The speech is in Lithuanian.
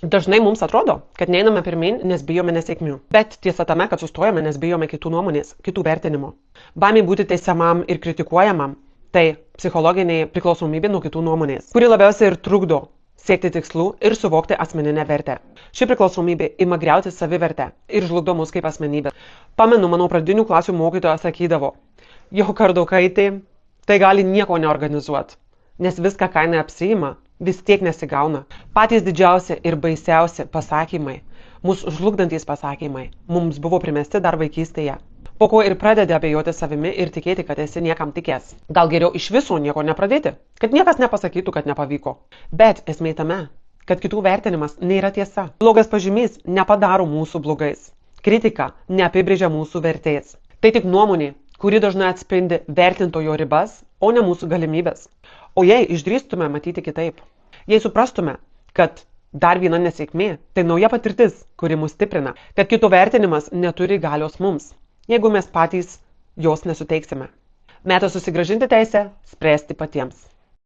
Dažnai mums atrodo, kad neiname pirmin, nes bijome nesėkmių. Bet tiesa tame, kad sustojame, nes bijome kitų nuomonės, kitų vertinimo. Baimė būti teisiamam ir kritikuojamam - tai psichologiniai priklausomybė nuo kitų nuomonės, kuri labiausiai ir trukdo siekti tikslų ir suvokti asmeninę vertę. Ši priklausomybė ima griauti savivertę ir žlugdo mus kaip asmenybę. Pamenu, mano pradinių klasių mokytoja sakydavo, jo kardokaitė, tai gali nieko neorganizuoti, nes viską kaina apsiima, vis tiek nesigauna. Patys didžiausi ir baisiausi pasakymai, mūsų žlugdantys pasakymai, mums buvo primesti dar vaikystėje. Po ko ir pradedi abejoti savimi ir tikėti, kad esi niekam tikęs. Gal geriau iš viso nieko nepradėti, kad niekas nepasakytų, kad nepavyko. Bet esmė tame, kad kitų vertinimas nėra tiesa. Blogas pažymys nepadaro mūsų blogais. Kritika neapibrėžia mūsų vertės. Tai tik nuomonė, kuri dažnai atspindi vertintojo ribas, o ne mūsų galimybės. O jei išdrįstume matyti kitaip, jei suprastume, kad dar viena nesėkmė, tai nauja patirtis, kuri mus stiprina, kad kito vertinimas neturi galios mums, jeigu mes patys jos nesuteiksime. Metas susigrąžinti teisę, spręsti patiems.